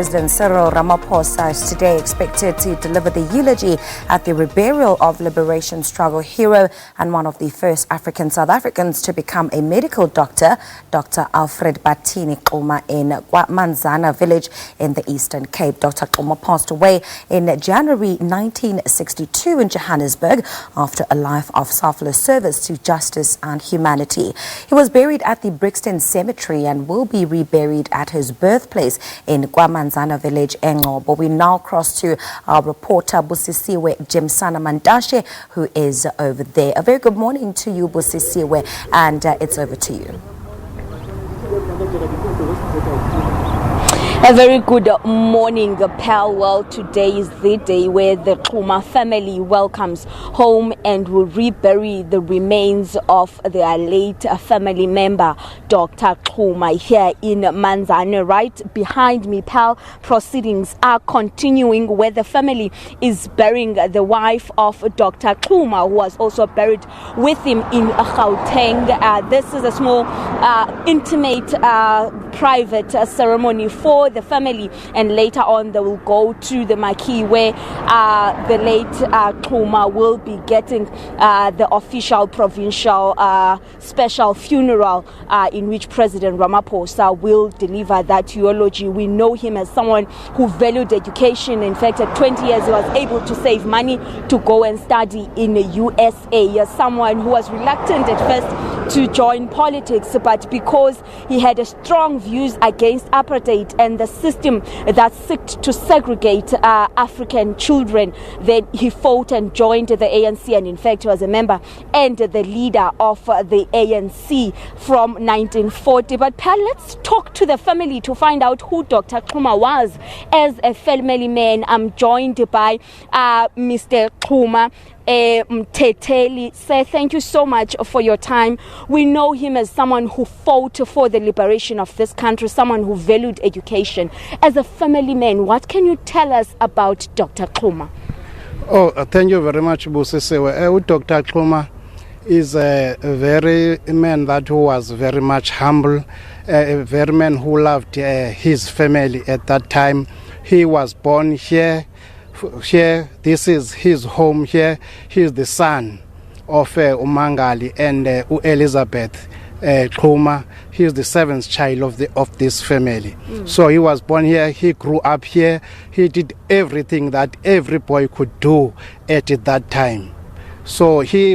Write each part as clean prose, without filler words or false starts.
President Cyril Ramaphosa is today expected to deliver the eulogy at the Reburial of liberation struggle hero and one of the first African South Africans to become a medical doctor, Dr. Alfred Bathini Xuma, in KwaManzana village in the Eastern Cape. Dr. Xuma passed away in January 1962 in Johannesburg after a life of selfless service to justice and humanity. He was buried at the Brixton Cemetery and will be reburied at his birthplace in KwaManzana village, Engcobo. We now cross to our reporter Busisiwe Jimsana Mandashe, who is over there. A very good morning to you, Busisiwe, and it's over to you. A very good morning, pal. Well, today is the day where the Xuma family welcomes home and will rebury the remains of their late family member, Dr. Xuma, here in Manzana. Right behind me, pal, proceedings are continuing where the family is burying the wife of Dr. Xuma, who was also buried with him in Gauteng. This is a small, intimate, private ceremony for the family, and later on they will go to the marquee where the late Xuma will be getting the official provincial special funeral in which President Ramaphosa will deliver that eulogy. We know him as someone who valued education. In fact, at 20 years he was able to save money to go and study in the USA. Someone who was reluctant at first to join politics, but because he had a strong views against apartheid and the system that sought to segregate African children, then he fought and joined the ANC, and in fact he was a member and the leader of the ANC from 1940. But let's talk to the family to find out who Dr. Xuma was as a family man. I'm joined by Mr. Xuma Mteteli. Sir, thank you so much for your time. We know him as someone who fought for the liberation of this country, someone who valued education. As a family man, what can you tell us about Dr. Xuma? Thank you very much, Busisiwe. Dr. Xuma is a very man that who was very much humble, a very man who loved his family at that time. He was born here. This is his home here. He is the son of Umangali and Elizabeth Xuma. He is the seventh child of this family. So he was born here. He grew up here. He did everything that every boy could do at that time. So he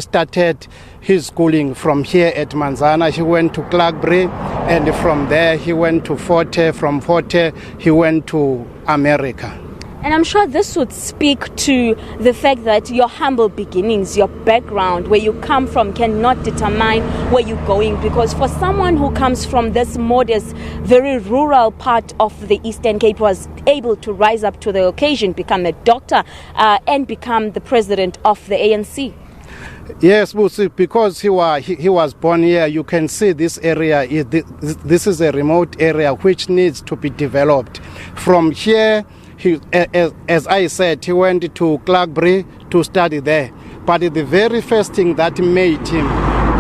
started his schooling from here at Manzana. He went to Clarkbury, and from there he went to Forte. From Forte he went to America. And I'm sure this would speak to the fact that your humble beginnings, your background, where you come from, cannot determine where you're going. Because for someone who comes from this modest, very rural part of the Eastern Cape, was able to rise up to the occasion, become a doctor, and become the president of the ANC. Yes, because he was born here. You can see this area. This is a remote area which needs to be developed. From here, as I said, he went to Clarkbury to study there. But the very first thing that made him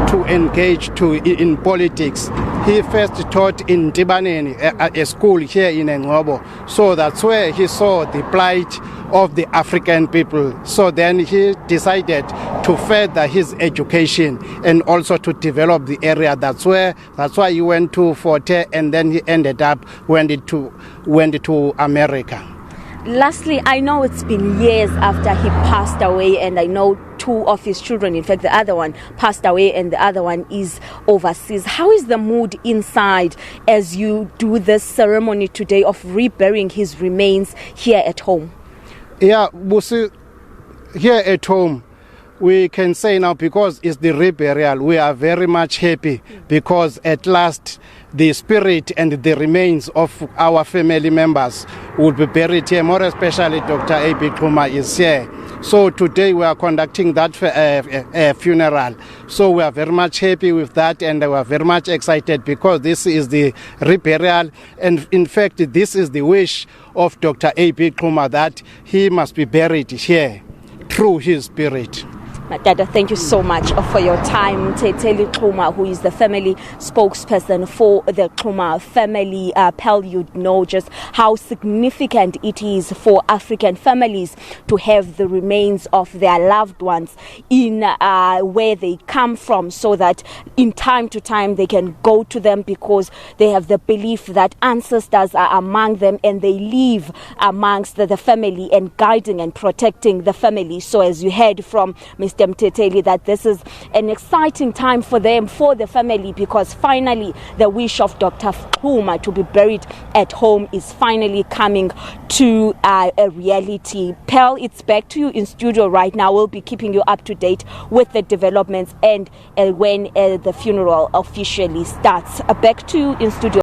to engage in politics, he first taught in Tibaneni, a school here in Engcobo. So that's where he saw the plight of the African people. So then he decided to further his education and also to develop the area. That's why he went to Forte, and then he ended up went to America. Lastly, I know it's been years after he passed away, and I know two of his children, in fact the other one passed away and the other one is overseas. How is the mood inside as you do this ceremony today of reburying his remains here at home? Yeah, Busi, here at home, we can say now, because it's the reburial, we are very much happy because at last the spirit and the remains of our family members will be buried here, more especially Dr. A.B. Xuma is here. So today we are conducting that funeral. So we are very much happy with that, and we are very much excited because this is the reburial, and in fact this is the wish of Dr. A.B. Xuma that he must be buried here through his spirit. Dada, thank you so much for your time. Teteli Xuma, who is the family spokesperson for the Xuma family. Pal, you know just how significant it is for African families to have the remains of their loved ones in where they come from, so that in time to time they can go to them, because they have the belief that ancestors are among them and they live amongst the family and guiding and protecting the family. So as you heard from Mr. Mteteli, that this is an exciting time for them, for the family, because finally the wish of Dr. Xuma to be buried at home is finally coming to a reality. Pearl, it's back to you in studio right now. We'll be keeping you up to date with the developments and when the funeral officially starts. Back to you in studio.